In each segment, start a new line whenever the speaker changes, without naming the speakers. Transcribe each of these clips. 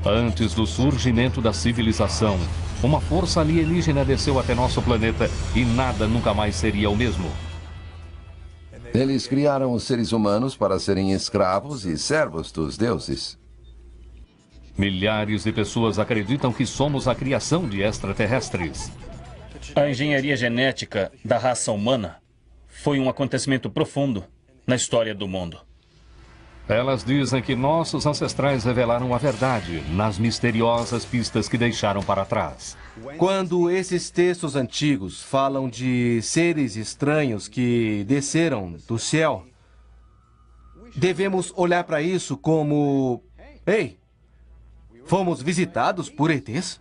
Antes do surgimento da civilização, uma força alienígena desceu até nosso planeta e nada nunca mais seria o mesmo.
Eles criaram os seres humanos para serem escravos e servos dos deuses.
Milhares de pessoas acreditam que somos a criação de extraterrestres.
A engenharia genética da raça humana foi um acontecimento profundo na história do mundo.
Elas dizem que nossos ancestrais revelaram a verdade nas misteriosas pistas que deixaram para trás.
Quando esses textos antigos falam de seres estranhos que desceram do céu, devemos olhar para isso como... Ei, fomos visitados por ETs?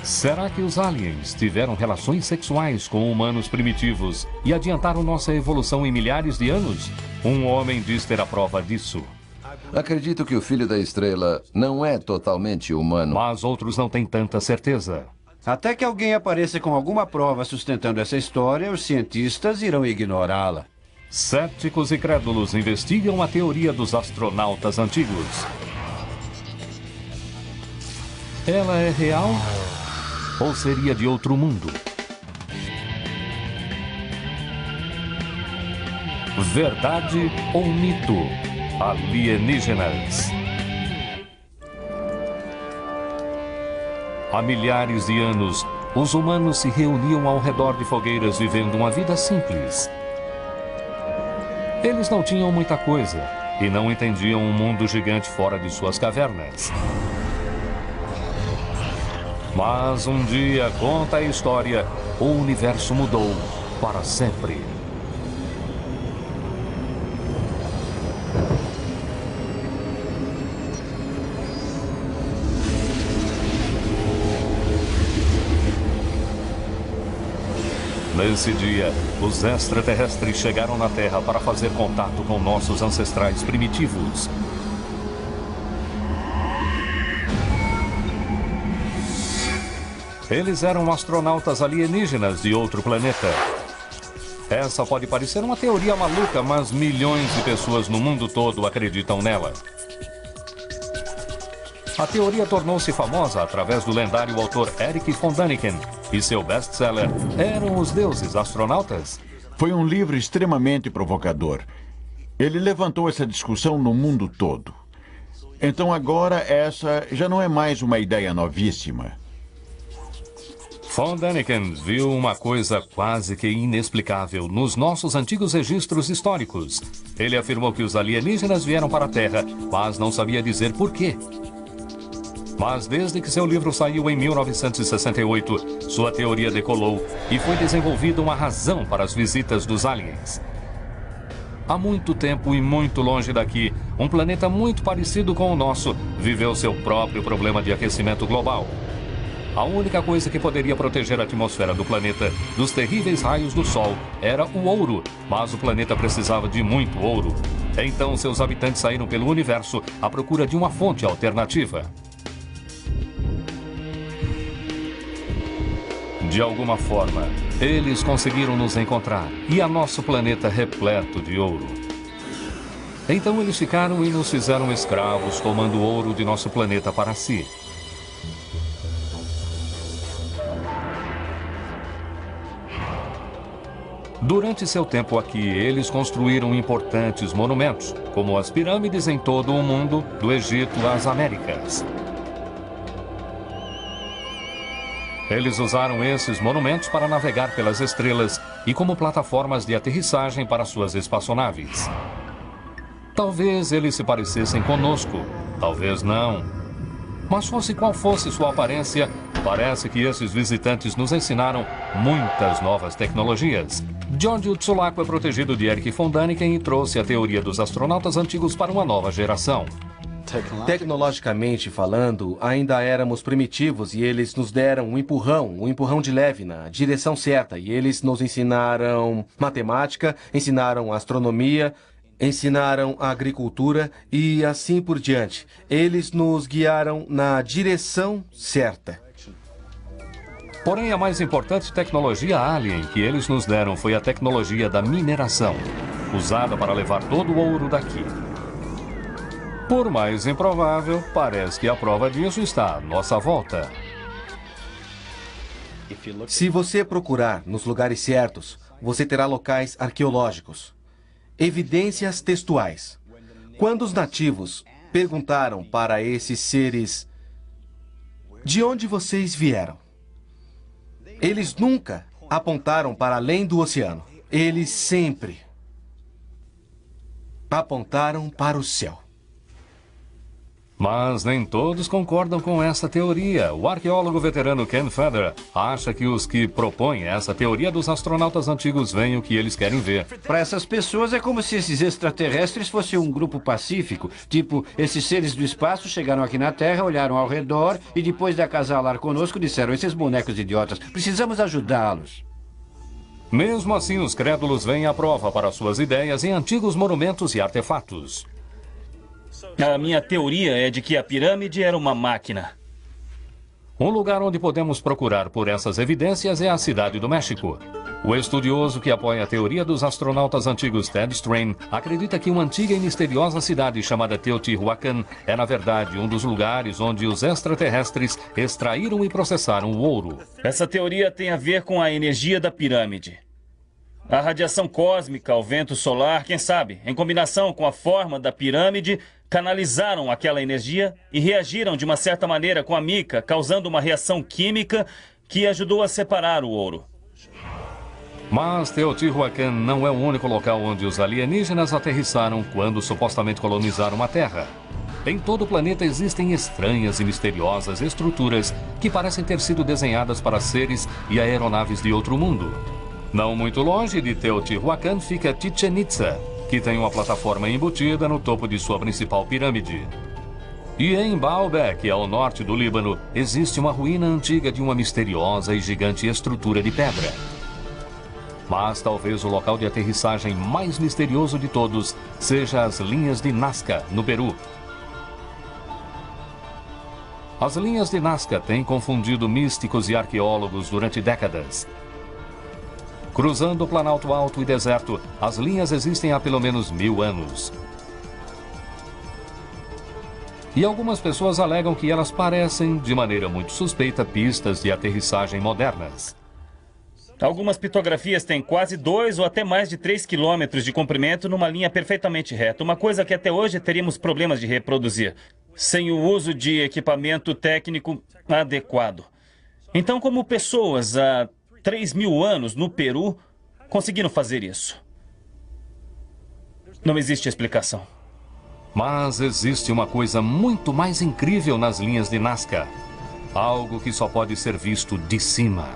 Será que os aliens tiveram relações sexuais com humanos primitivos e adiantaram nossa evolução em milhares de anos? Um homem diz ter a prova disso.
Acredito que o Filho da Estrela não é totalmente humano.
Mas outros não têm tanta certeza.
Até que alguém apareça com alguma prova sustentando essa história, os cientistas irão ignorá-la.
Céticos e crédulos investigam a teoria dos astronautas antigos. Ela é real? Ou seria de outro mundo? Verdade ou mito? Alienígenas. Há milhares de anos, os humanos se reuniam ao redor de fogueiras vivendo uma vida simples. Eles não tinham muita coisa e não entendiam um mundo gigante fora de suas cavernas. Mas um dia, conta a história, o universo mudou para sempre. Nesse dia, os extraterrestres chegaram na Terra para fazer contato com nossos ancestrais primitivos. Eles eram astronautas alienígenas de outro planeta. Essa pode parecer uma teoria maluca, mas milhões de pessoas no mundo todo acreditam nela. A teoria tornou-se famosa através do lendário autor Erich von Däniken e seu best-seller Eram os Deuses Astronautas?
Foi um livro extremamente provocador. Ele levantou essa discussão no mundo todo. Então agora essa já não é mais uma ideia novíssima.
Von Däniken viu uma coisa quase que inexplicável nos nossos antigos registros históricos. Ele afirmou que os alienígenas vieram para a Terra, mas não sabia dizer por quê. Mas desde que seu livro saiu em 1968, sua teoria decolou e foi desenvolvida uma razão para as visitas dos aliens. Há muito tempo e muito longe daqui, um planeta muito parecido com o nosso viveu seu próprio problema de aquecimento global. A única coisa que poderia proteger a atmosfera do planeta dos terríveis raios do Sol era o ouro, mas o planeta precisava de muito ouro. Então seus habitantes saíram pelo universo à procura de uma fonte alternativa. De alguma forma, eles conseguiram nos encontrar e a nosso planeta repleto de ouro. Então eles ficaram e nos fizeram escravos, tomando o ouro de nosso planeta para si. Durante seu tempo aqui, eles construíram importantes monumentos, como as pirâmides em todo o mundo, do Egito às Américas. Eles usaram esses monumentos para navegar pelas estrelas e como plataformas de aterrissagem para suas espaçonaves. Talvez eles se parecessem conosco, talvez não. Mas fosse qual fosse sua aparência, parece que esses visitantes nos ensinaram muitas novas tecnologias. Giorgio Tsulaco é protegido de Erich von Däniken e trouxe a teoria dos astronautas antigos para uma nova geração.
Tecnologicamente falando, ainda éramos primitivos e eles nos deram um empurrão de leve na direção certa. E eles nos ensinaram matemática, ensinaram astronomia, ensinaram a agricultura e assim por diante. Eles nos guiaram na direção certa.
Porém, a mais importante tecnologia alien que eles nos deram foi a tecnologia da mineração, usada para levar todo o ouro daqui. Por mais improvável, parece que a prova disso está à nossa volta.
Se você procurar nos lugares certos, você terá locais arqueológicos, evidências textuais. Quando os nativos perguntaram para esses seres: de onde vocês vieram? Eles nunca apontaram para além do oceano. Eles sempre apontaram para o céu.
Mas nem todos concordam com essa teoria. O arqueólogo veterano Ken Federer acha que os que propõem essa teoria dos astronautas antigos veem o que eles querem ver.
Para essas pessoas é como se esses extraterrestres fossem um grupo pacífico. Tipo, esses seres do espaço chegaram aqui na Terra, olharam ao redor e depois de acasalar conosco disseram: esses bonecos idiotas, precisamos ajudá-los.
Mesmo assim, os crédulos veem a prova para suas ideias em antigos monumentos e artefatos.
A minha teoria é de que a pirâmide era uma máquina.
Um lugar onde podemos procurar por essas evidências é a cidade do México. O estudioso que apoia a teoria dos astronautas antigos Ted Strain acredita que uma antiga e misteriosa cidade chamada Teotihuacan é, na verdade, um dos lugares onde os extraterrestres extraíram e processaram o ouro.
Essa teoria tem a ver com a energia da pirâmide. A radiação cósmica, o vento solar, quem sabe, em combinação com a forma da pirâmide, canalizaram aquela energia e reagiram de uma certa maneira com a mica, causando uma reação química que ajudou a separar o ouro.
Mas Teotihuacan não é o único local onde os alienígenas aterrissaram quando supostamente colonizaram a Terra. Em todo o planeta existem estranhas e misteriosas estruturas que parecem ter sido desenhadas para seres e aeronaves de outro mundo. Não muito longe de Teotihuacan fica Chichén Itzá, que tem uma plataforma embutida no topo de sua principal pirâmide. E em Baalbek, ao norte do Líbano, existe uma ruína antiga de uma misteriosa e gigante estrutura de pedra. Mas talvez o local de aterrissagem mais misterioso de todos seja as linhas de Nazca, no Peru. As linhas de Nazca têm confundido místicos e arqueólogos durante décadas. Cruzando o Planalto Alto e deserto, as linhas existem há pelo menos 1000 anos. E algumas pessoas alegam que elas parecem, de maneira muito suspeita, pistas de aterrissagem modernas.
Algumas pitografias têm quase 2 ou até mais de 3 quilômetros de comprimento numa linha perfeitamente reta, uma coisa que até hoje teríamos problemas de reproduzir, sem o uso de equipamento técnico adequado. Então, como pessoas há 3.000 anos no Peru conseguiram fazer isso? Não existe explicação.
Mas existe uma coisa muito mais incrível nas linhas de Nazca. Algo que só pode ser visto de cima.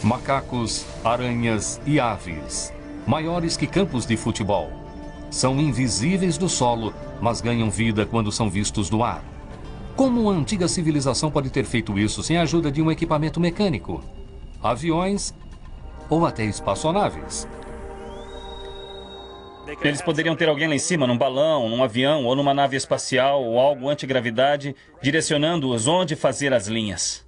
Macacos, aranhas e aves, maiores que campos de futebol. São invisíveis do solo, mas ganham vida quando são vistos do ar. Como uma antiga civilização pode ter feito isso sem a ajuda de um equipamento mecânico? Aviões ou até espaçonaves?
Eles poderiam ter alguém lá em cima, num balão, num avião ou numa nave espacial ou algo antigravidade, direcionando-os onde fazer as linhas.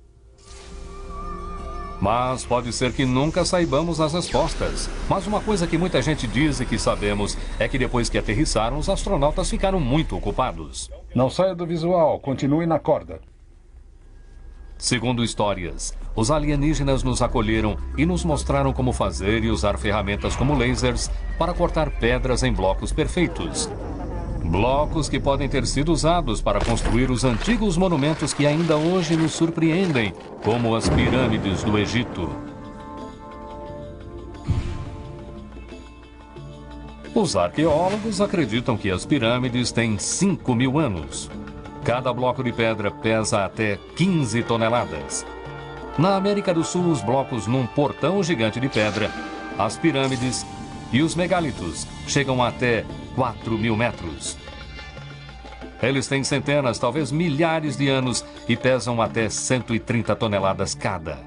Mas pode ser que nunca saibamos as respostas. Mas uma coisa que muita gente diz e que sabemos é que depois que aterrissaram, os astronautas ficaram muito ocupados.
Não saia do visual, continue na corda.
Segundo histórias, os alienígenas nos acolheram e nos mostraram como fazer e usar ferramentas como lasers para cortar pedras em blocos perfeitos. Blocos que podem ter sido usados para construir os antigos monumentos que ainda hoje nos surpreendem, como as pirâmides do Egito. Os arqueólogos acreditam que as pirâmides têm 5.000 anos. Cada bloco de pedra pesa até 15 toneladas. Na América do Sul, os blocos num portão gigante de pedra, as pirâmides e os megalitos chegam até 4.000 metros. Eles têm centenas, talvez milhares de anos e pesam até 130 toneladas cada.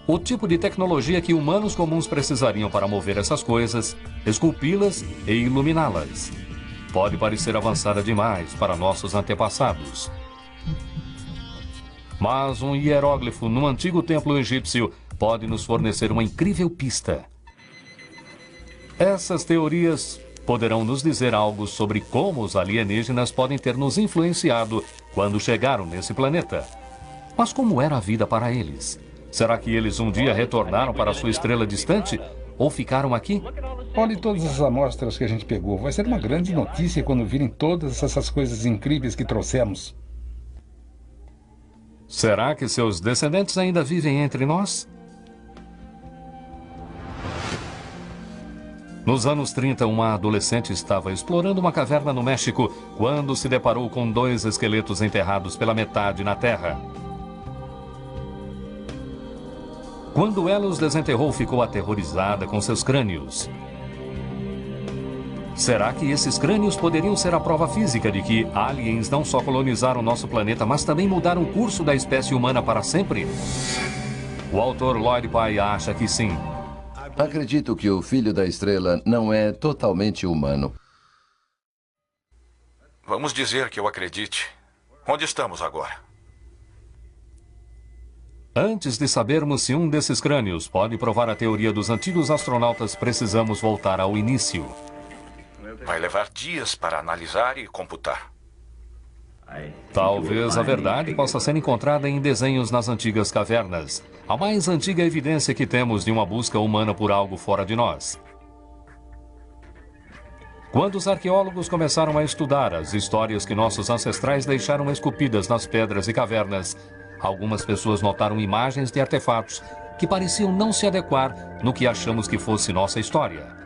O tipo de tecnologia que humanos comuns precisariam para mover essas coisas, esculpi-las e iluminá-las, pode parecer avançada demais para nossos antepassados. Mas um hieróglifo no antigo templo egípcio pode nos fornecer uma incrível pista. Essas teorias poderão nos dizer algo sobre como os alienígenas podem ter nos influenciado quando chegaram nesse planeta. Mas como era a vida para eles? Será que eles um dia retornaram para sua estrela distante? Ou ficaram aqui?
Olhe todas as amostras que a gente pegou. Vai ser uma grande notícia quando virem todas essas coisas incríveis que trouxemos.
Será que seus descendentes ainda vivem entre nós? Nos anos 30, uma adolescente estava explorando uma caverna no México quando se deparou com 2 esqueletos enterrados pela metade na terra. Quando ela os desenterrou, ficou aterrorizada com seus crânios. Será que esses crânios poderiam ser a prova física de que aliens não só colonizaram nosso planeta, mas também mudaram o curso da espécie humana para sempre? O autor Lloyd Pye acha que sim.
Acredito que o Filho da Estrela não é totalmente humano.
Vamos dizer que eu acredite. Onde estamos agora?
Antes de sabermos se um desses crânios pode provar a teoria dos antigos astronautas, precisamos voltar ao início.
Vai levar dias para analisar e computar.
Talvez a verdade possa ser encontrada em desenhos nas antigas cavernas. A mais antiga evidência que temos de uma busca humana por algo fora de nós. Quando os arqueólogos começaram a estudar as histórias que nossos ancestrais deixaram esculpidas nas pedras e cavernas, algumas pessoas notaram imagens de artefatos que pareciam não se adequar no que achamos que fosse nossa história.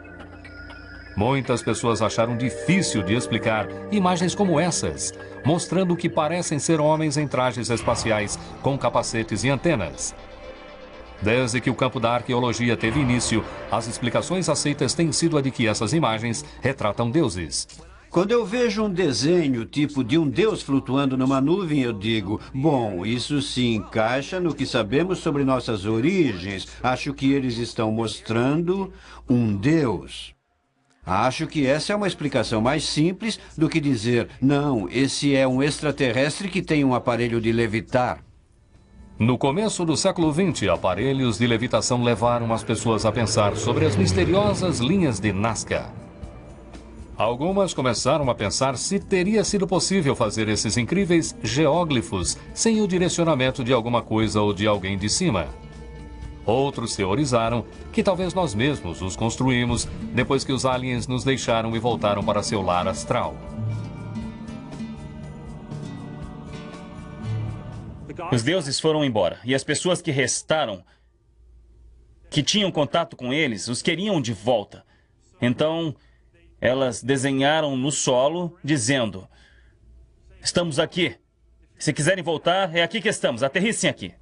Muitas pessoas acharam difícil de explicar imagens como essas, mostrando que parecem ser homens em trajes espaciais com capacetes e antenas. Desde que o campo da arqueologia teve início, as explicações aceitas têm sido a de que essas imagens retratam deuses.
Quando eu vejo um desenho tipo de um deus flutuando numa nuvem, eu digo, bom, isso se encaixa no que sabemos sobre nossas origens. Acho que eles estão mostrando um deus. Acho que essa é uma explicação mais simples do que dizer, não, esse é um extraterrestre que tem um aparelho de levitar.
No começo do século XX, aparelhos de levitação levaram as pessoas a pensar sobre as misteriosas linhas de Nazca. Algumas começaram a pensar se teria sido possível fazer esses incríveis geóglifos sem o direcionamento de alguma coisa ou de alguém de cima. Outros teorizaram que talvez nós mesmos os construímos depois que os aliens nos deixaram e voltaram para seu lar astral.
Os deuses foram embora e as pessoas que restaram, que tinham contato com eles, os queriam de volta. Então, elas desenharam no solo, dizendo, estamos aqui. Se quiserem voltar, é aqui que estamos, aterrissem aqui.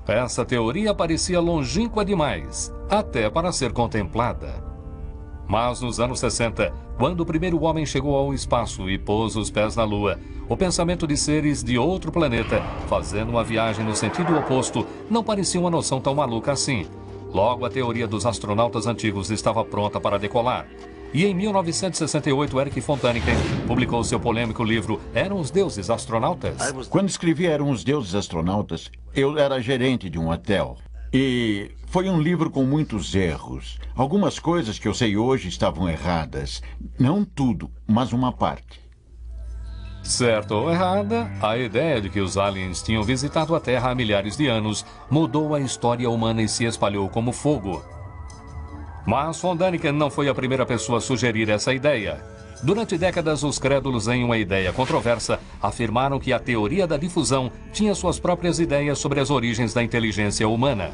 Essa teoria parecia longínqua demais, até para ser contemplada. Mas nos anos 60, quando o primeiro homem chegou ao espaço e pôs os pés na Lua, o pensamento de seres de outro planeta fazendo uma viagem no sentido oposto não parecia uma noção tão maluca assim. Logo, a teoria dos astronautas antigos estava pronta para decolar. E em 1968, Erich von Däniken publicou seu polêmico livro Eram os Deuses Astronautas?
Quando escrevi Eram os Deuses Astronautas, eu era gerente de um hotel. E foi um livro com muitos erros. Algumas coisas que eu sei hoje estavam erradas. Não tudo, mas uma parte.
Certo ou errada, a ideia de que os aliens tinham visitado a Terra há milhares de anos mudou a história humana e se espalhou como fogo. Mas von Däniken não foi a primeira pessoa a sugerir essa ideia. Durante décadas, os crédulos em uma ideia controversa afirmaram que a teoria da difusão tinha suas próprias ideias sobre as origens da inteligência humana.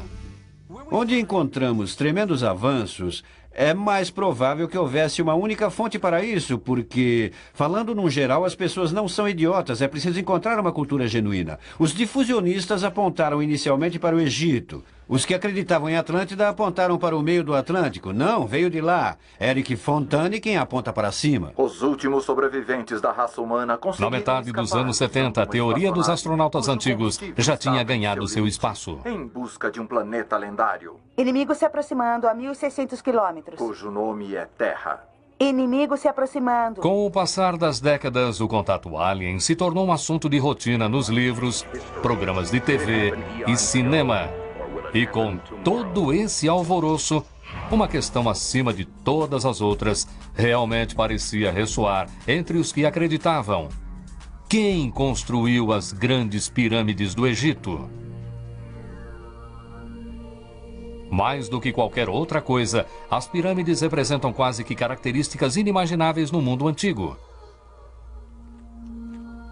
Onde encontramos tremendos avanços, é mais provável que houvesse uma única fonte para isso, porque, falando num geral, as pessoas não são idiotas, é preciso encontrar uma cultura genuína. Os difusionistas apontaram inicialmente para o Egito. Os que acreditavam em Atlântida apontaram para o meio do Atlântico. Não, veio de lá. Erich von Däniken aponta para cima.
Os últimos sobreviventes da raça humana conseguiram
Na metade dos anos 70, a teoria dos astronautas antigos já tinha ganhado seu espaço.
Em busca de um planeta lendário.
Inimigo se aproximando a 1.600 quilômetros.
Cujo nome é Terra.
Inimigo se aproximando.
Com o passar das décadas, o contato alien se tornou um assunto de rotina nos livros, programas de TV e cinema. E com todo esse alvoroço, Uma questão acima de todas as outras realmente parecia ressoar entre os que acreditavam. Quem construiu as grandes pirâmides do Egito? Mais do que qualquer outra coisa, as pirâmides representam quase que características inimagináveis no mundo antigo.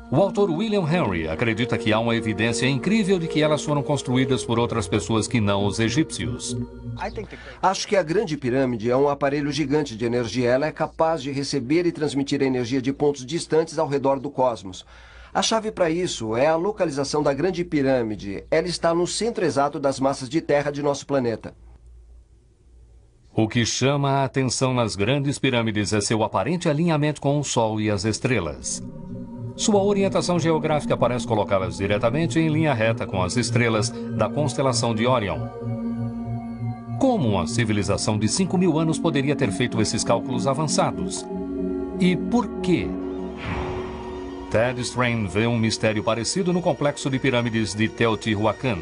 O autor William Henry acredita que há uma evidência incrível de que elas foram construídas por outras pessoas que não os egípcios.
Acho que a Grande Pirâmide é um aparelho gigante de energia. Ela é capaz de receber e transmitir a energia de pontos distantes ao redor do cosmos. A chave para isso é a localização da Grande Pirâmide. Ela está no centro exato das massas de terra de nosso planeta.
O que chama a atenção nas grandes pirâmides é seu aparente alinhamento com o Sol e as estrelas. Sua orientação geográfica parece colocá-las diretamente em linha reta com as estrelas da constelação de Órion. Como uma civilização de 5.000 anos poderia ter feito esses cálculos avançados? E por quê? Ted Strain vê um mistério parecido no complexo de pirâmides de Teotihuacan.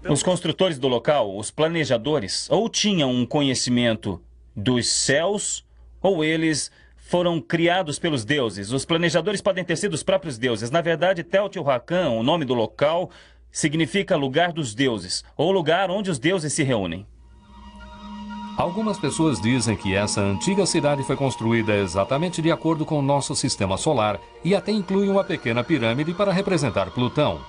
Os construtores do local, os planejadores, ou tinham um conhecimento dos céus, ou eles foram criados pelos deuses. Os planejadores podem ter sido os próprios deuses. Na verdade, Teotihuacan, o nome do local, significa lugar dos deuses, ou lugar onde os deuses se reúnem.
Algumas pessoas dizem que essa antiga cidade foi construída exatamente de acordo com o nosso sistema solar e até inclui uma pequena pirâmide para representar Plutão.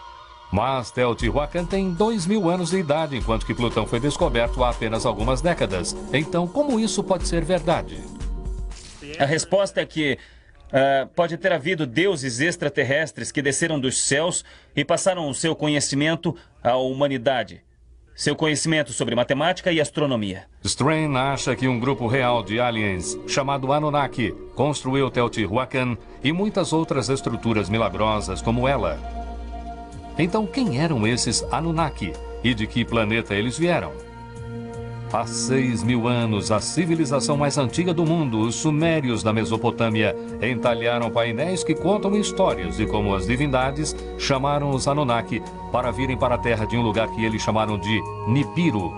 Mas Teotihuacan tem 2.000 anos de idade, enquanto que Plutão foi descoberto há apenas algumas décadas. Então, como isso pode ser verdade?
A resposta é que pode ter havido deuses extraterrestres que desceram dos céus e passaram o seu conhecimento à humanidade. Seu conhecimento sobre matemática e astronomia.
Strain acha que um grupo real de aliens, chamado Anunnaki, construiu Teotihuacan e muitas outras estruturas milagrosas como ela. Então, quem eram esses Anunnaki e de que planeta eles vieram? Há 6.000 anos, a civilização mais antiga do mundo, os sumérios da Mesopotâmia, entalharam painéis que contam histórias de como as divindades chamaram os Anunnaki para virem para a terra de um lugar que eles chamaram de Nibiru.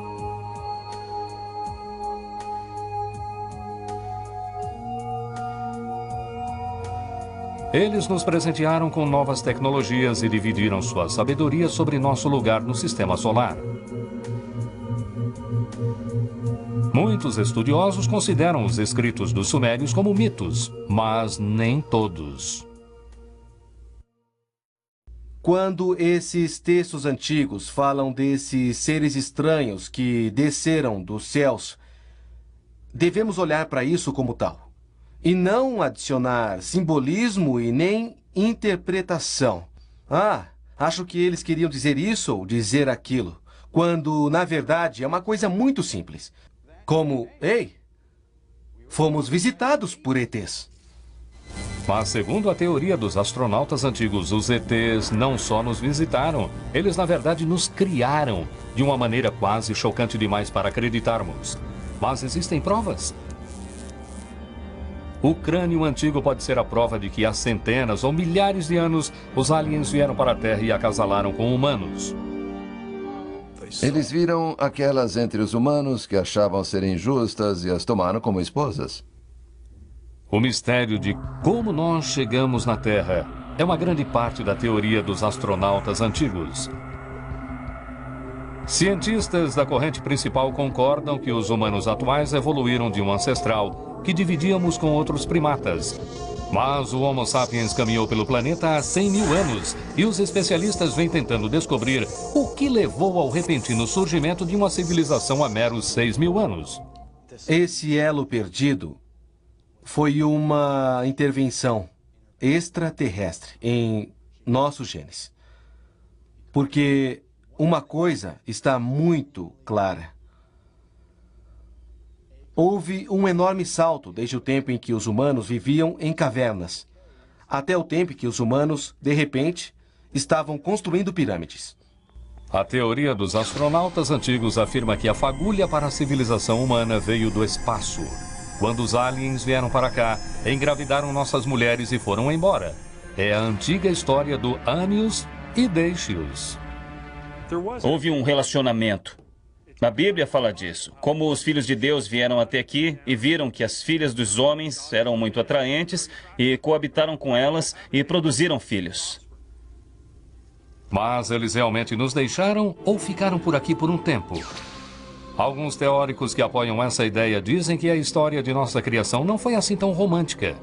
Eles nos presentearam com novas tecnologias e dividiram sua sabedoria sobre nosso lugar no sistema solar. Muitos estudiosos consideram os escritos dos sumérios como mitos, mas nem todos.
Quando esses textos antigos falam desses seres estranhos que desceram dos céus, devemos olhar para isso como tal, e não adicionar simbolismo e nem interpretação. Acho que eles queriam dizer isso ou dizer aquilo, quando, na verdade, é uma coisa muito simples. Como, ei, fomos visitados por ETs.
Mas, segundo a teoria dos astronautas antigos, os ETs não só nos visitaram, eles, na verdade, nos criaram de uma maneira quase chocante demais para acreditarmos. Mas existem provas. O crânio antigo pode ser a prova de que há centenas ou milhares de anos, os aliens vieram para a Terra e acasalaram com humanos.
Eles viram aquelas entre os humanos que achavam serem justas e as tomaram como esposas.
O mistério de como nós chegamos na Terra é uma grande parte da teoria dos astronautas antigos. Cientistas da corrente principal concordam que os humanos atuais evoluíram de um ancestral que dividíamos com outros primatas. Mas o Homo sapiens caminhou pelo planeta há 100.000 anos e os especialistas vêm tentando descobrir o que levou ao repentino surgimento de uma civilização há meros 6.000 anos.
Esse elo perdido foi uma intervenção extraterrestre em nossos genes. Porque uma coisa está muito clara. Houve um enorme salto desde o tempo em que os humanos viviam em cavernas, até o tempo em que os humanos, de repente, estavam construindo pirâmides.
A teoria dos astronautas antigos afirma que a fagulha para a civilização humana veio do espaço. Quando os aliens vieram para cá, engravidaram nossas mulheres e foram embora. É a antiga história do ame-os e deixe-os.
Houve um relacionamento. A Bíblia fala disso. Como os filhos de Deus vieram até aqui e viram que as filhas dos homens eram muito atraentes e coabitaram com elas e produziram filhos.
Mas eles realmente nos deixaram ou ficaram por aqui por um tempo? Alguns teóricos que apoiam essa ideia dizem que a história de nossa criação não foi assim tão romântica.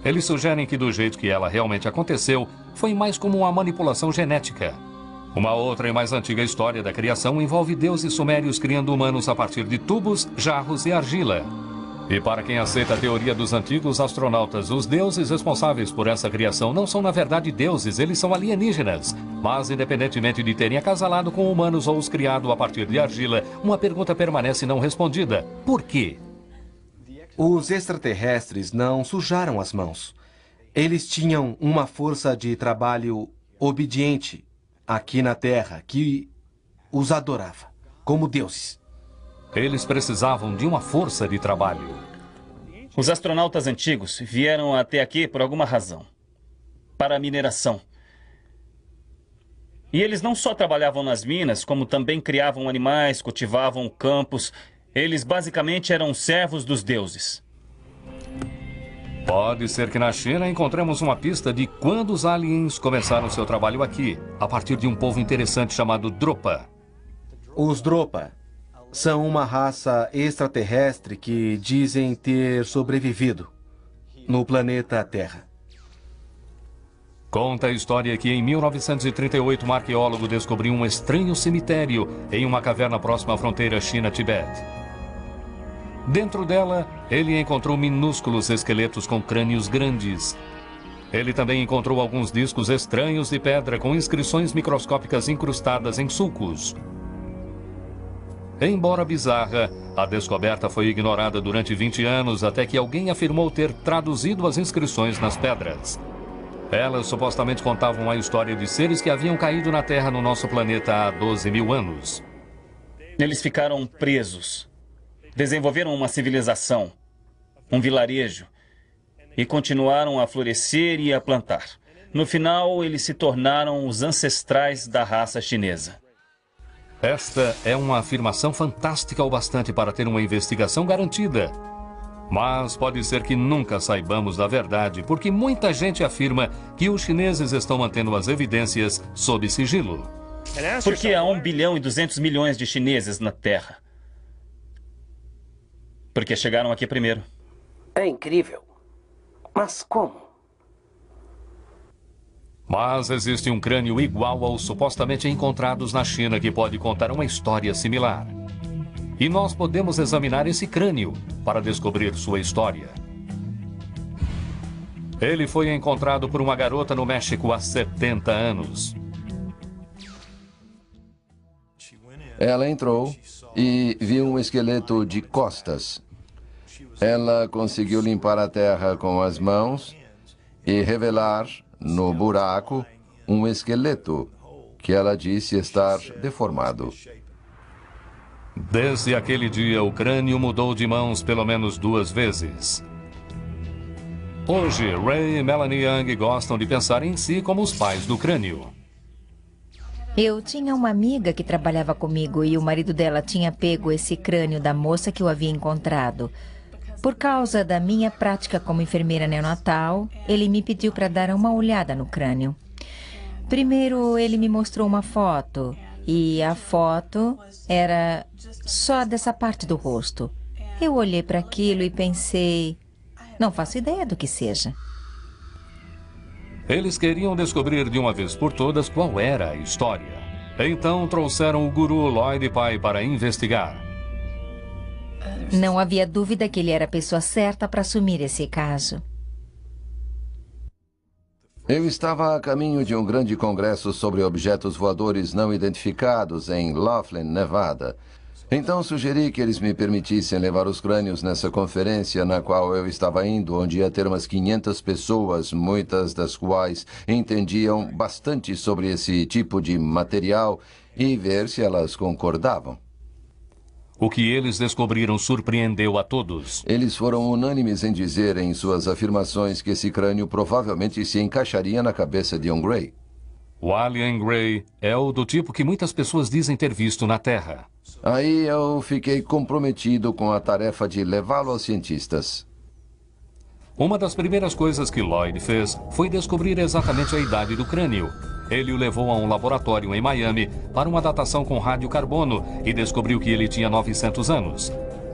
Eles sugerem que do jeito que ela realmente aconteceu, foi mais como uma manipulação genética. Uma outra e mais antiga história da criação envolve deuses sumérios criando humanos a partir de tubos, jarros e argila. E para quem aceita a teoria dos antigos astronautas, os deuses responsáveis por essa criação não são na verdade deuses, eles são alienígenas. Mas independentemente de terem acasalado com humanos ou os criado a partir de argila, uma pergunta permanece não respondida. Por quê?
Os extraterrestres não sujaram as mãos. Eles tinham uma força de trabalho obediente aqui na Terra que os adorava como deuses.
Eles precisavam de uma força de trabalho.
Os astronautas antigos vieram até aqui por alguma razão. Para a mineração. E eles não só trabalhavam nas minas, como também criavam animais, cultivavam campos. Eles basicamente eram servos dos deuses.
Pode ser que na China encontremos uma pista de quando os aliens começaram seu trabalho aqui, a partir de um povo interessante chamado Dropa.
Os Dropa são uma raça extraterrestre que dizem ter sobrevivido no planeta Terra.
Conta a história que em 1938 um arqueólogo descobriu um estranho cemitério em uma caverna próxima à fronteira China-Tibete. Dentro dela, ele encontrou minúsculos esqueletos com crânios grandes. Ele também encontrou alguns discos estranhos de pedra com inscrições microscópicas incrustadas em sulcos. Embora bizarra, a descoberta foi ignorada durante 20 anos até que alguém afirmou ter traduzido as inscrições nas pedras. Elas supostamente contavam a história de seres que haviam caído na Terra no nosso planeta há 12 mil anos.
Eles ficaram presos. Desenvolveram uma civilização, um vilarejo, e continuaram a florescer e a plantar. No final, eles se tornaram os ancestrais da raça chinesa.
Esta é uma afirmação fantástica o bastante para ter uma investigação garantida. Mas pode ser que nunca saibamos da verdade, porque muita gente afirma que os chineses estão mantendo as evidências sob sigilo.
Porque há 1 bilhão e 200 milhões de chineses na Terra. Porque chegaram aqui primeiro.
É incrível. Mas como?
Mas existe um crânio igual aos supostamente encontrados na China que pode contar uma história similar. E nós podemos examinar esse crânio para descobrir sua história. Ele foi encontrado por uma garota no México há 70 anos.
Ela entrou e viu um esqueleto de costas. Ela conseguiu limpar a terra com as mãos e revelar no buraco um esqueleto que ela disse estar deformado.
Desde aquele dia, o crânio mudou de mãos pelo menos 2 vezes. Hoje, Ray e Melanie Young gostam de pensar em si como os pais do crânio.
Eu tinha uma amiga que trabalhava comigo e o marido dela tinha pego esse crânio da moça que eu havia encontrado. Por causa da minha prática como enfermeira neonatal, ele me pediu para dar uma olhada no crânio. Primeiro, ele me mostrou uma foto. E a foto era só dessa parte do rosto. Eu olhei para aquilo e pensei, não faço ideia do que seja.
Eles queriam descobrir de uma vez por todas qual era a história. Então trouxeram o guru Lloyd Pai para investigar.
Não havia dúvida que ele era a pessoa certa para assumir esse caso.
Eu estava a caminho de um grande congresso sobre objetos voadores não identificados em Laughlin, Nevada. Então sugeri que eles me permitissem levar os crânios nessa conferência na qual eu estava indo, onde ia ter umas 500 pessoas, muitas das quais entendiam bastante sobre esse tipo de material, e ver se elas concordavam.
O que eles descobriram surpreendeu a todos.
Eles foram unânimes em dizer em suas afirmações que esse crânio provavelmente se encaixaria na cabeça de um Gray.
O Alien Grey é o do tipo que muitas pessoas dizem ter visto na Terra.
Aí eu fiquei comprometido com a tarefa de levá-lo aos cientistas.
Uma das primeiras coisas que Lloyd fez foi descobrir exatamente a idade do crânio. Ele o levou a um laboratório em Miami para uma datação com radiocarbono e descobriu que ele tinha 900 anos.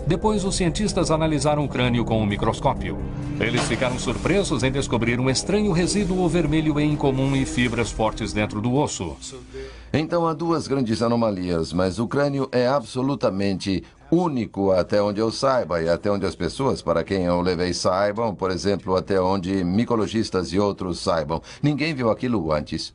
Depois, os cientistas analisaram o crânio com um microscópio. Eles ficaram surpresos em descobrir um estranho resíduo vermelho em incomum e fibras fortes dentro do osso.
Então há duas grandes anomalias, mas o crânio é absolutamente único até onde eu saiba e até onde as pessoas para quem eu levei saibam, por exemplo, até onde micologistas e outros saibam. Ninguém viu aquilo antes.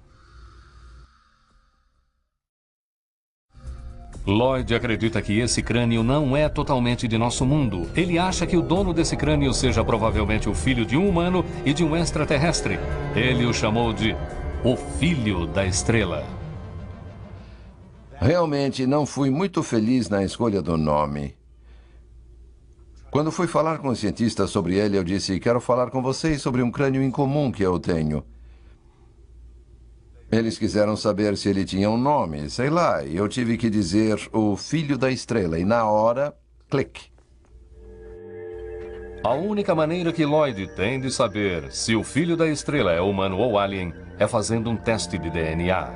Lloyd acredita que esse crânio não é totalmente de nosso mundo. Ele acha que o dono desse crânio seja provavelmente o filho de um humano e de um extraterrestre. Ele o chamou de o Filho da Estrela.
Realmente não fui muito feliz na escolha do nome. Quando fui falar com os cientistas sobre ele, eu disse: quero falar com vocês sobre um crânio incomum que eu tenho. Eles quiseram saber se ele tinha um nome, sei lá, e eu tive que dizer o Filho da Estrela, e na hora, clique.
A única maneira que Lloyd tem de saber se o Filho da Estrela é humano ou alien é fazendo um teste de DNA.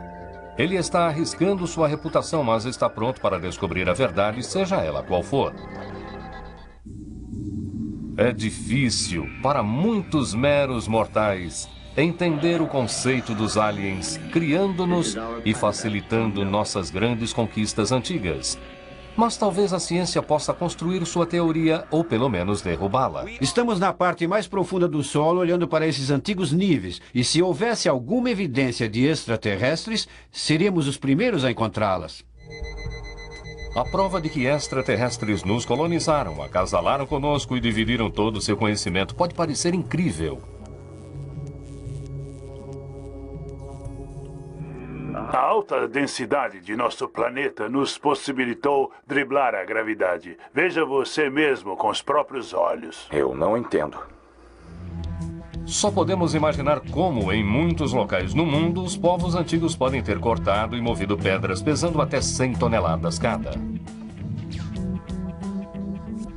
Ele está arriscando sua reputação, mas está pronto para descobrir a verdade, seja ela qual for. É difícil para muitos meros mortais entender o conceito dos aliens, criando-nos e facilitando nossas grandes conquistas antigas. Mas talvez a ciência possa construir sua teoria ou pelo menos derrubá-la.
Estamos na parte mais profunda do solo olhando para esses antigos níveis. E se houvesse alguma evidência de extraterrestres, seríamos os primeiros a encontrá-las.
A prova de que extraterrestres nos colonizaram, acasalaram conosco e dividiram todo o seu conhecimento pode parecer incrível.
A alta densidade de nosso planeta nos possibilitou driblar a gravidade. Veja você mesmo com os próprios olhos.
Eu não entendo.
Só podemos imaginar como, em muitos locais no mundo, os povos antigos podem ter cortado e movido pedras pesando até 100 toneladas cada.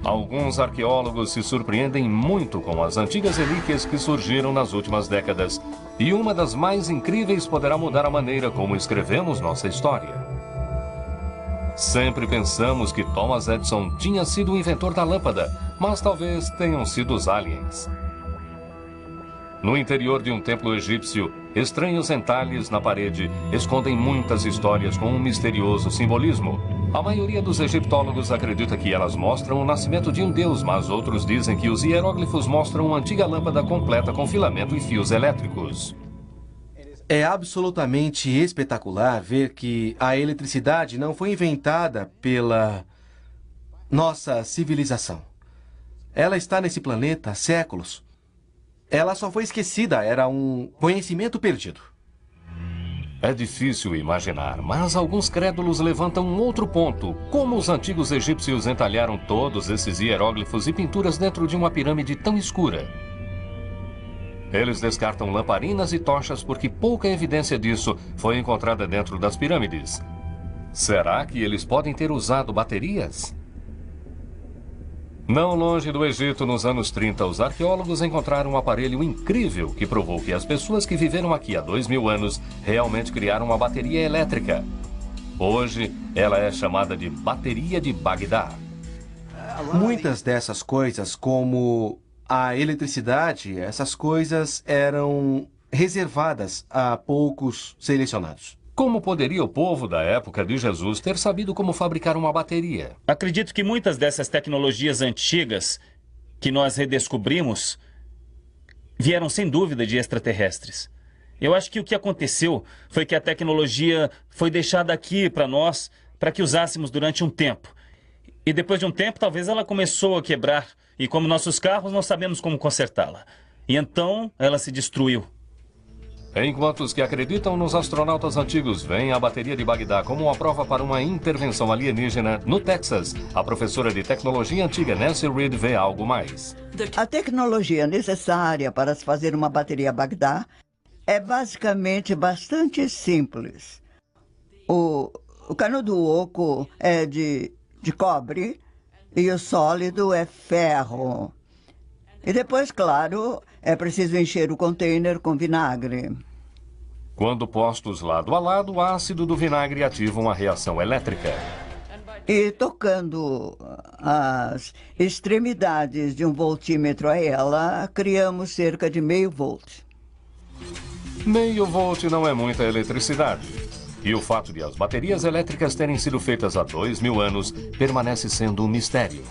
Alguns arqueólogos se surpreendem muito com as antigas relíquias que surgiram nas últimas décadas, e uma das mais incríveis poderá mudar a maneira como escrevemos nossa história. Sempre pensamos que Thomas Edison tinha sido o inventor da lâmpada, mas talvez tenham sido os aliens. No interior de um templo egípcio, estranhos entalhes na parede escondem muitas histórias com um misterioso simbolismo. A maioria dos egiptólogos acredita que elas mostram o nascimento de um deus, mas outros dizem que os hieróglifos mostram uma antiga lâmpada completa com filamento e fios elétricos.
É absolutamente espetacular ver que a eletricidade não foi inventada pela nossa civilização. Ela está nesse planeta há séculos. Ela só foi esquecida, era um conhecimento perdido.
É difícil imaginar, mas alguns crédulos levantam um outro ponto. Como os antigos egípcios entalharam todos esses hieróglifos e pinturas dentro de uma pirâmide tão escura? Eles descartam lamparinas e tochas porque pouca evidência disso foi encontrada dentro das pirâmides. Será que eles podem ter usado baterias? Não longe do Egito, nos anos 30, os arqueólogos encontraram um aparelho incrível que provou que as pessoas que viveram aqui há 2000 anos realmente criaram uma bateria elétrica. Hoje, ela é chamada de Bateria de Bagdá.
Muitas dessas coisas, como a eletricidade, essas coisas eram reservadas a poucos selecionados.
Como poderia o povo da época de Jesus ter sabido como fabricar uma bateria?
Acredito que muitas dessas tecnologias antigas que nós redescobrimos vieram sem dúvida de extraterrestres. Eu acho que o que aconteceu foi que a tecnologia foi deixada aqui para nós, para que usássemos durante um tempo. E depois de um tempo, talvez ela começou a quebrar. E como nossos carros, não sabemos como consertá-la. E então, ela se destruiu.
Enquanto os que acreditam nos astronautas antigos veem a bateria de Bagdá como uma prova para uma intervenção alienígena, no Texas, a professora de tecnologia antiga Nancy Reed vê algo mais.
A tecnologia necessária para se fazer uma bateria Bagdá é basicamente bastante simples. O canudo oco é de cobre e o sólido é ferro. E depois, claro, é preciso encher o container com vinagre.
Quando postos lado a lado, o ácido do vinagre ativa uma reação elétrica.
E tocando as extremidades de um voltímetro a ela, criamos cerca de meio volt.
Meio volt não é muita eletricidade. E o fato de as baterias elétricas terem sido feitas há 2000 anos permanece sendo um mistério.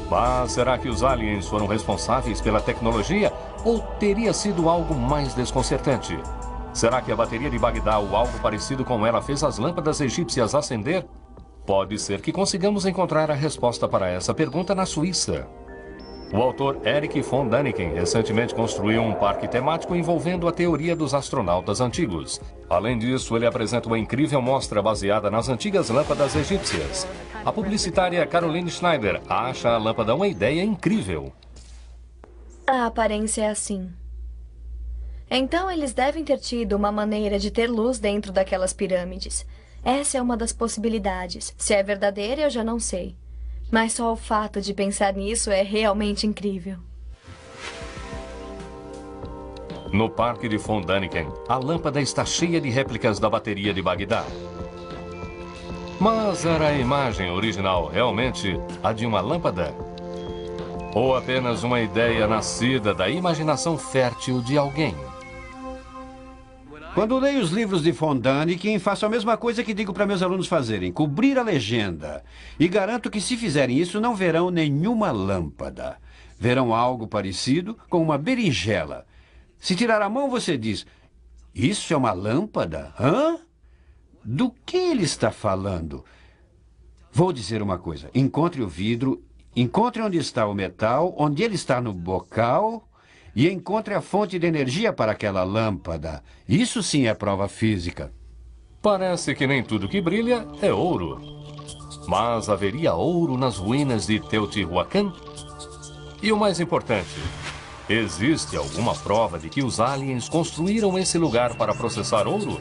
Mas será que os aliens foram responsáveis pela tecnologia ou teria sido algo mais desconcertante? Será que a bateria de Bagdá ou algo parecido com ela fez as lâmpadas egípcias acender? Pode ser que consigamos encontrar a resposta para essa pergunta na Suíça. O autor Erich von Däniken recentemente construiu um parque temático envolvendo a teoria dos astronautas antigos. Além disso, ele apresenta uma incrível mostra baseada nas antigas lâmpadas egípcias. A publicitária Caroline Schneider acha a lâmpada uma ideia incrível.
A aparência é assim. Então eles devem ter tido uma maneira de ter luz dentro daquelas pirâmides. Essa é uma das possibilidades. Se é verdadeira, eu já não sei. Mas só o fato de pensar nisso é realmente incrível.
No parque de von Däniken, a lâmpada está cheia de réplicas da bateria de Bagdá. Mas era a imagem original realmente a de uma lâmpada? Ou apenas uma ideia nascida da imaginação fértil de alguém?
Quando leio os livros de von Däniken, faço a mesma coisa que digo para meus alunos fazerem, cobrir a legenda. E garanto que se fizerem isso, não verão nenhuma lâmpada. Verão algo parecido com uma berinjela. Se tirar a mão, você diz, isso é uma lâmpada? Hã? Do que ele está falando? Vou dizer uma coisa, encontre o vidro, encontre onde está o metal, onde ele está no bocal... E encontre a fonte de energia para aquela lâmpada. Isso sim é prova física.
Parece que nem tudo que brilha é ouro. Mas haveria ouro nas ruínas de Teotihuacan? E o mais importante, existe alguma prova de que os aliens construíram esse lugar para processar ouro?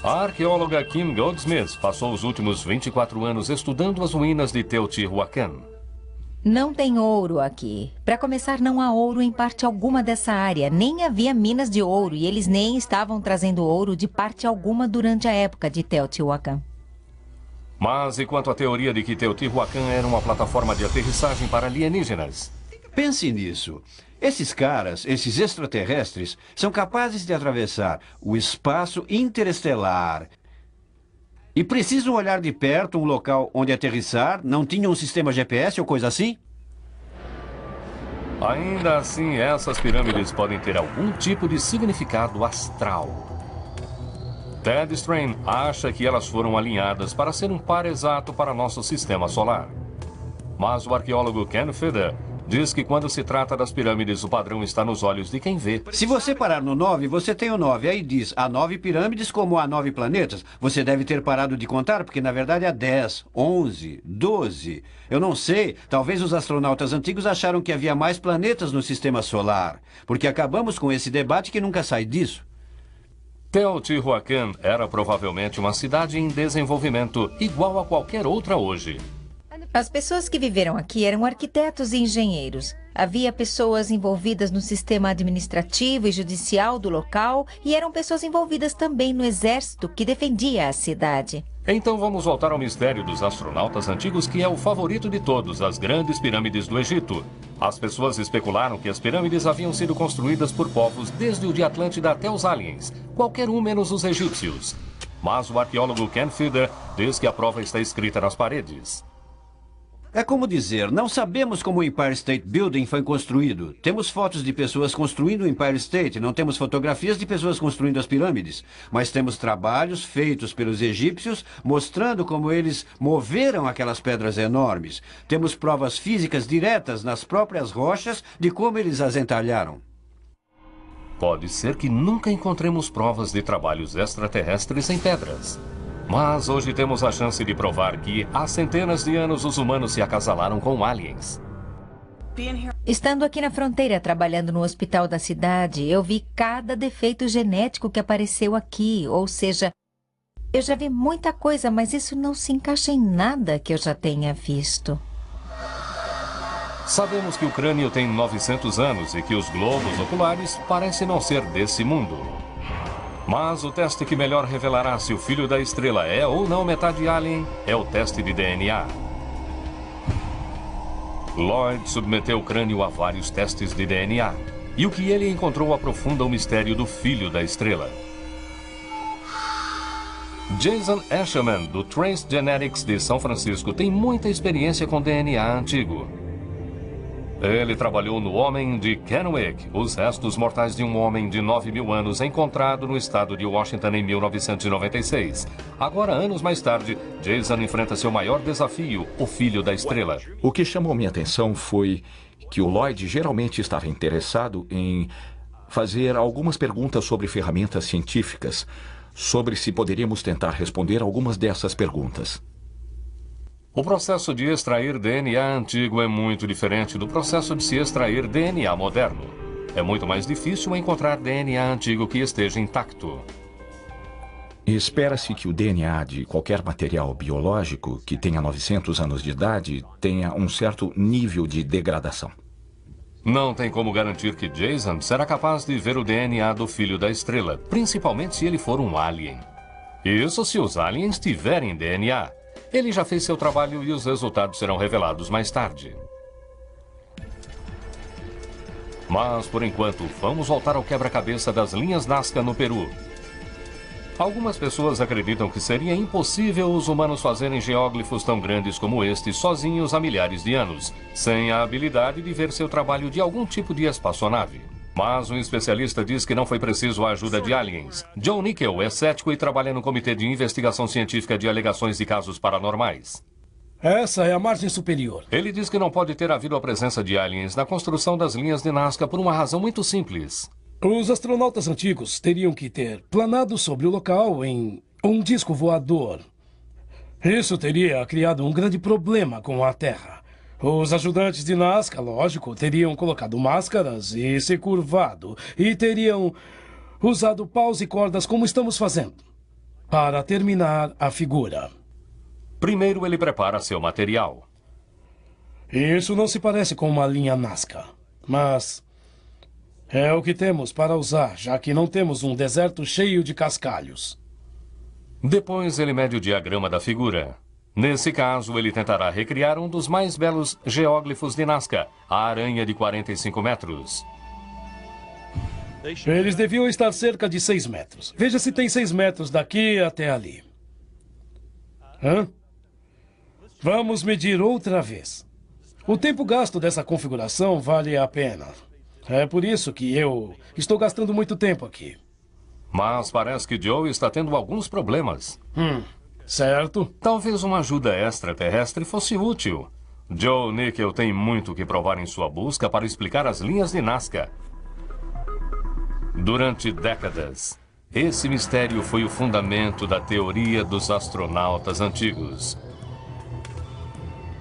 A arqueóloga Kim Goldsmith passou os últimos 24 anos estudando as ruínas de Teotihuacan.
Não tem ouro aqui. Para começar, não há ouro em parte alguma dessa área. Nem havia minas de ouro e eles nem estavam trazendo ouro de parte alguma durante a época de Teotihuacan.
Mas e quanto à teoria de que Teotihuacan era uma plataforma de aterrissagem para alienígenas?
Pense nisso. Esses caras, esses extraterrestres, são capazes de atravessar o espaço interestelar. E precisam olhar de perto um local onde aterrissar? Não tinham um sistema GPS ou coisa assim?
Ainda assim, essas pirâmides podem ter algum tipo de significado astral. Ted Strain acha que elas foram alinhadas para ser um par exato para nosso sistema solar. Mas o arqueólogo Ken Feder diz que quando se trata das pirâmides, o padrão está nos olhos de quem vê.
Se você parar no 9, você tem o 9. Aí diz, há 9 pirâmides como há 9 planetas. Você deve ter parado de contar, porque na verdade há 10, 11, 12. Eu não sei, talvez os astronautas antigos acharam que havia mais planetas no sistema solar. Porque acabamos com esse debate que nunca sai disso.
Teotihuacan era provavelmente uma cidade em desenvolvimento, igual a qualquer outra hoje.
As pessoas que viveram aqui eram arquitetos e engenheiros. Havia pessoas envolvidas no sistema administrativo e judicial do local e eram pessoas envolvidas também no exército que defendia a cidade.
Então vamos voltar ao mistério dos astronautas antigos, que é o favorito de todos, as grandes pirâmides do Egito. As pessoas especularam que as pirâmides haviam sido construídas por povos desde o de Atlântida até os aliens, qualquer um menos os egípcios. Mas o arqueólogo Ken Feder diz que a prova está escrita nas paredes.
É como dizer, não sabemos como o Empire State Building foi construído. Temos fotos de pessoas construindo o Empire State, não temos fotografias de pessoas construindo as pirâmides. Mas temos trabalhos feitos pelos egípcios mostrando como eles moveram aquelas pedras enormes. Temos provas físicas diretas nas próprias rochas de como eles as entalharam.
Pode ser que nunca encontremos provas de trabalhos extraterrestres em pedras. Mas hoje temos a chance de provar que há centenas de anos os humanos se acasalaram com aliens.
Estando aqui na fronteira, trabalhando no hospital da cidade, eu vi cada defeito genético que apareceu aqui. Ou seja, eu já vi muita coisa, mas isso não se encaixa em nada que eu já tenha visto.
Sabemos que o crânio tem 900 anos e que os globos oculares parecem não ser desse mundo. Mas o teste que melhor revelará se o filho da estrela é ou não metade alien é o teste de DNA. Lloyd submeteu o crânio a vários testes de DNA. E o que ele encontrou aprofunda o mistério do filho da estrela. Jason Eshelman, do Trace Genetics de São Francisco, tem muita experiência com DNA antigo. Ele trabalhou no Homem de Kennewick, os restos mortais de um homem de 9.000 anos encontrado no estado de Washington em 1996. Agora, anos mais tarde, Jason enfrenta seu maior desafio, o filho da estrela.
O que chamou minha atenção foi que o Lloyd geralmente estava interessado em fazer algumas perguntas sobre ferramentas científicas, sobre se poderíamos tentar responder algumas dessas perguntas.
O processo de extrair DNA antigo é muito diferente do processo de se extrair DNA moderno. É muito mais difícil encontrar DNA antigo que esteja intacto.
Espera-se que o DNA de qualquer material biológico que tenha 900 anos de idade tenha um certo nível de degradação.
Não tem como garantir que Jason será capaz de ver o DNA do filho da estrela, principalmente se ele for um alien. Isso se os aliens tiverem DNA. Ele já fez seu trabalho e os resultados serão revelados mais tarde. Mas, por enquanto, vamos voltar ao quebra-cabeça das linhas Nazca no Peru. Algumas pessoas acreditam que seria impossível os humanos fazerem geóglifos tão grandes como este sozinhos há milhares de anos, sem a habilidade de ver seu trabalho de algum tipo de espaçonave. Mas um especialista diz que não foi preciso a ajuda de aliens. John Nickel é cético e trabalha no Comitê de Investigação Científica de Alegações de Casos Paranormais.
Essa é a margem superior.
Ele diz que não pode ter havido a presença de aliens na construção das linhas de Nazca por uma razão muito simples.
Os astronautas antigos teriam que ter planado sobre o local em um disco voador. Isso teria criado um grande problema com a Terra. Os ajudantes de Nazca, lógico, teriam colocado máscaras e se curvado. E teriam usado paus e cordas como estamos fazendo, para terminar a figura.
Primeiro ele prepara seu material.
Isso não se parece com uma linha Nazca, mas é o que temos para usar, já que não temos um deserto cheio de cascalhos.
Depois ele mede o diagrama da figura. Nesse caso, ele tentará recriar um dos mais belos geóglifos de Nazca, a aranha de 45 metros.
Eles deviam estar cerca de 6 metros. Veja se tem 6 metros daqui até ali. Vamos medir outra vez. O tempo gasto dessa configuração vale a pena. É por isso que eu estou gastando muito tempo aqui.
Mas parece que Joe está tendo alguns problemas.
Certo.
Talvez uma ajuda extraterrestre fosse útil. Joe Nickel tem muito que provar em sua busca para explicar as linhas de Nazca. Durante décadas, esse mistério foi o fundamento da teoria dos astronautas antigos.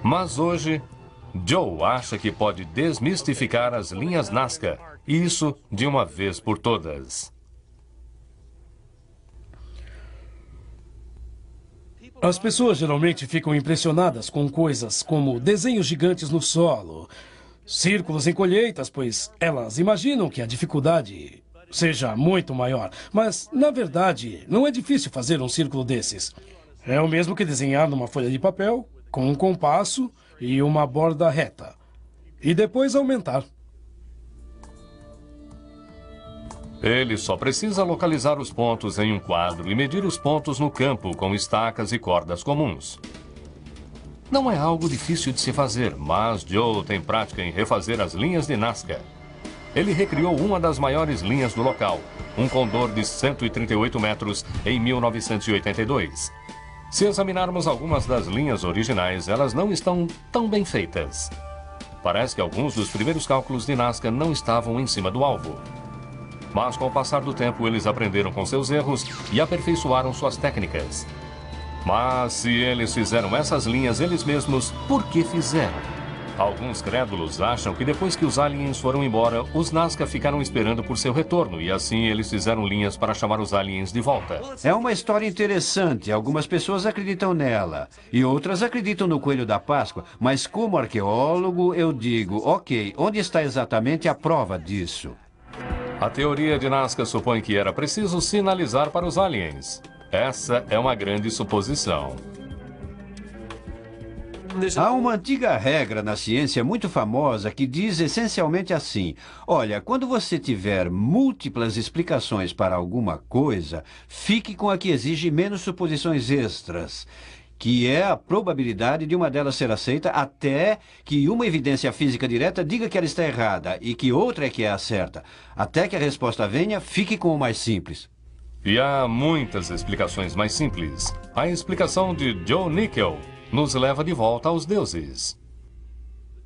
Mas hoje, Joe acha que pode desmistificar as linhas Nazca, e isso de uma vez por todas.
As pessoas geralmente ficam impressionadas com coisas como desenhos gigantes no solo, círculos em colheitas, pois elas imaginam que a dificuldade seja muito maior. Mas, na verdade, não é difícil fazer um círculo desses. É o mesmo que desenhar numa folha de papel, com um compasso e uma borda reta. E depois aumentar.
Ele só precisa localizar os pontos em um quadro e medir os pontos no campo com estacas e cordas comuns. Não é algo difícil de se fazer, mas Joe tem prática em refazer as linhas de Nazca. Ele recriou uma das maiores linhas do local, um condor de 138 metros, em 1982. Se examinarmos algumas das linhas originais, elas não estão tão bem feitas. Parece que alguns dos primeiros cálculos de Nazca não estavam em cima do alvo. Mas com o passar do tempo, eles aprenderam com seus erros e aperfeiçoaram suas técnicas. Mas se eles fizeram essas linhas eles mesmos, por que fizeram? Alguns crédulos acham que depois que os aliens foram embora, os Nazca ficaram esperando por seu retorno e assim eles fizeram linhas para chamar os aliens de volta.
É uma história interessante. Algumas pessoas acreditam nela e outras acreditam no Coelho da Páscoa. Mas como arqueólogo, eu digo, ok, onde está exatamente a prova disso?
A teoria de Nazca supõe que era preciso sinalizar para os aliens. Essa é uma grande suposição.
Há uma antiga regra na ciência muito famosa que diz essencialmente assim: olha, quando você tiver múltiplas explicações para alguma coisa, fique com a que exige menos suposições extras, que é a probabilidade de uma delas ser aceita até que uma evidência física direta diga que ela está errada e que outra é que é a certa. Até que a resposta venha, fique com o mais simples.
E há muitas explicações mais simples. A explicação de Joe Nickell nos leva de volta aos deuses.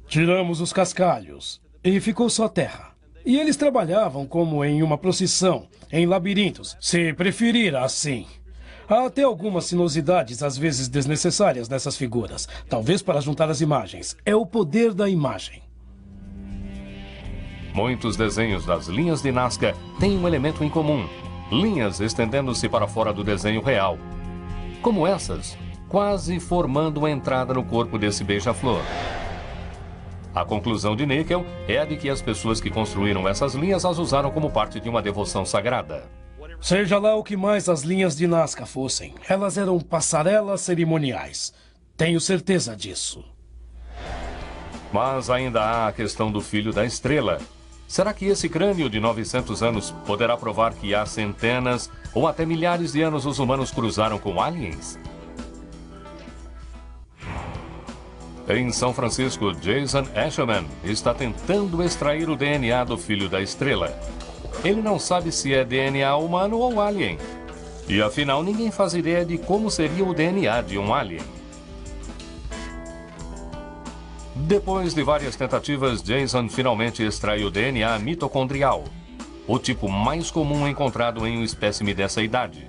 Tiramos os cascalhos e ficou só terra. E eles trabalhavam como em uma procissão, em labirintos, se preferir assim. Há até algumas sinuosidades, às vezes desnecessárias, nessas figuras. Talvez para juntar as imagens. É o poder da imagem.
Muitos desenhos das linhas de Nazca têm um elemento em comum. Linhas estendendo-se para fora do desenho real. Como essas, quase formando a entrada no corpo desse beija-flor. A conclusão de Nickell é a de que as pessoas que construíram essas linhas as usaram como parte de uma devoção sagrada.
Seja lá o que mais as linhas de Nazca fossem, elas eram passarelas cerimoniais. Tenho certeza disso.
Mas ainda há a questão do filho da estrela. Será que esse crânio de 900 anos poderá provar que há centenas ou até milhares de anos os humanos cruzaram com aliens? Em São Francisco, Jason Asherman está tentando extrair o DNA do filho da estrela. Ele não sabe se é DNA humano ou alien. E afinal, ninguém faz ideia de como seria o DNA de um alien. Depois de várias tentativas, Jason finalmente extrai o DNA mitocondrial, o tipo mais comum encontrado em um espécime dessa idade.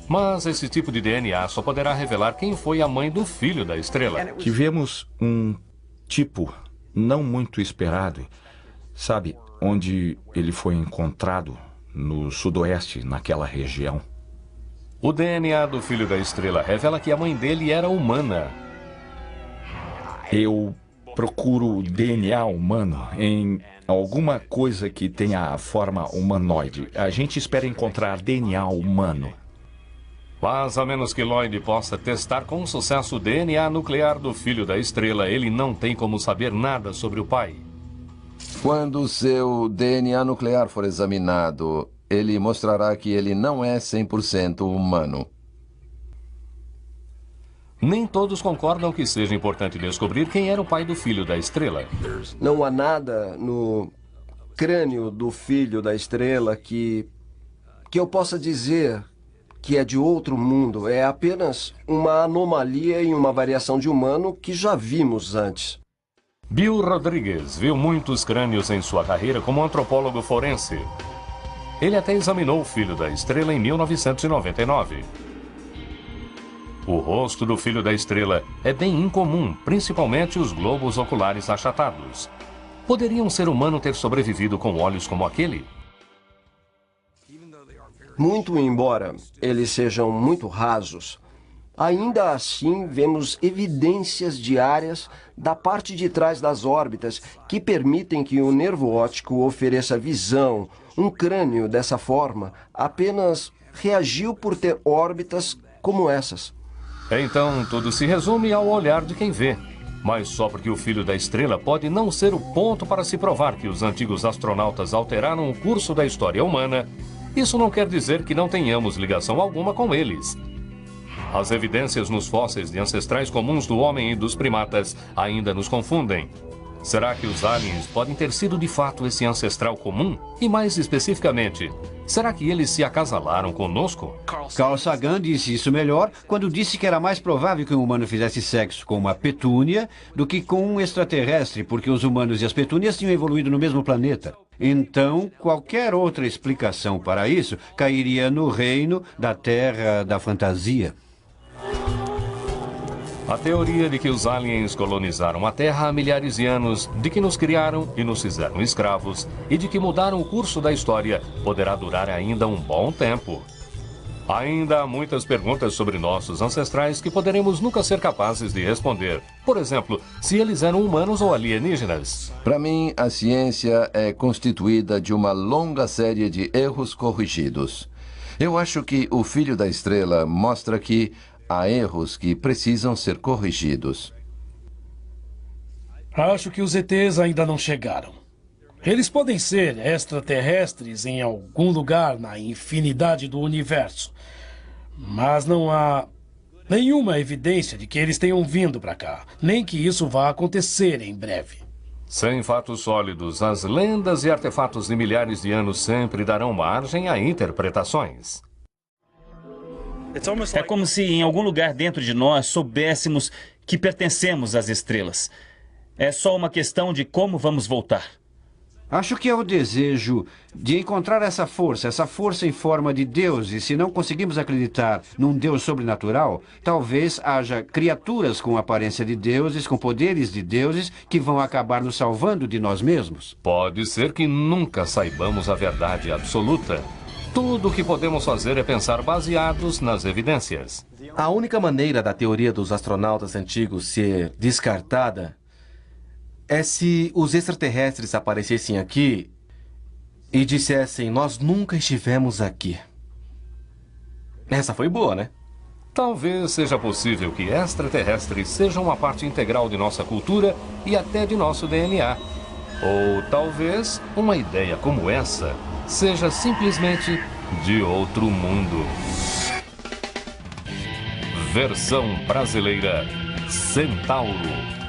Mas esse tipo de DNA só poderá revelar quem foi a mãe do filho da estrela.
Tivemos um tipo não muito esperado, sabe, onde ele foi encontrado, no sudoeste, naquela região.
O DNA do filho da estrela revela que a mãe dele era humana.
Eu procuro DNA humano em alguma coisa que tenha a forma humanoide. A gente espera encontrar DNA humano.
Mas a menos que Lloyd possa testar com sucesso o DNA nuclear do filho da estrela, ele não tem como saber nada sobre o pai.
Quando seu DNA nuclear for examinado, ele mostrará que ele não é 100% humano.
Nem todos concordam que seja importante descobrir quem era o pai do filho da estrela.
Não há nada no crânio do filho da estrela que eu possa dizer que é de outro mundo. É apenas uma anomalia em uma variação de humano que já vimos antes.
Bill Rodrigues viu muitos crânios em sua carreira como antropólogo forense. Ele até examinou o filho da estrela em 1999. O rosto do filho da estrela é bem incomum, principalmente os globos oculares achatados. Poderia um ser humano ter sobrevivido com olhos como aquele?
Muito embora eles sejam muito rasos, ainda assim vemos evidências diárias da parte de trás das órbitas que permitem que o nervo óptico ofereça visão. Um crânio dessa forma apenas reagiu por ter órbitas como essas.
Então, tudo se resume ao olhar de quem vê. Mas só porque o filho da estrela pode não ser o ponto para se provar que os antigos astronautas alteraram o curso da história humana, isso não quer dizer que não tenhamos ligação alguma com eles. As evidências nos fósseis de ancestrais comuns do homem e dos primatas ainda nos confundem. Será que os aliens podem ter sido de fato esse ancestral comum? E mais especificamente, será que eles se acasalaram conosco?
Carl Sagan disse isso melhor quando disse que era mais provável que um humano fizesse sexo com uma petúnia do que com um extraterrestre, porque os humanos e as petúnias tinham evoluído no mesmo planeta. Então, qualquer outra explicação para isso cairia no reino da Terra da Fantasia.
A teoria de que os aliens colonizaram a Terra há milhares de anos, de que nos criaram e nos fizeram escravos, e de que mudaram o curso da história, poderá durar ainda um bom tempo. Ainda há muitas perguntas sobre nossos ancestrais que poderemos nunca ser capazes de responder. Por exemplo, se eles eram humanos ou alienígenas.
Para mim, a ciência é constituída de uma longa série de erros corrigidos. Eu acho que o Filho da Estrela mostra que há erros que precisam ser corrigidos.
Acho que os ETs ainda não chegaram. Eles podem ser extraterrestres em algum lugar na infinidade do universo. Mas não há nenhuma evidência de que eles tenham vindo para cá, nem que isso vá acontecer em breve.
Sem fatos sólidos, as lendas e artefatos de milhares de anos sempre darão margem a interpretações.
É como se em algum lugar dentro de nós soubéssemos que pertencemos às estrelas. É só uma questão de como vamos voltar.
Acho que é o desejo de encontrar essa força em forma de Deus. E se não conseguimos acreditar num Deus sobrenatural, talvez haja criaturas com aparência de deuses, com poderes de deuses, que vão acabar nos salvando de nós mesmos.
Pode ser que nunca saibamos a verdade absoluta. Tudo o que podemos fazer é pensar baseados nas evidências.
A única maneira da teoria dos astronautas antigos ser descartada é se os extraterrestres aparecessem aqui e dissessem: nós nunca estivemos aqui. Essa foi boa, né?
Talvez seja possível que extraterrestres sejam uma parte integral de nossa cultura e até de nosso DNA. Ou talvez uma ideia como essa seja simplesmente de outro mundo. Versão brasileira: Centauro.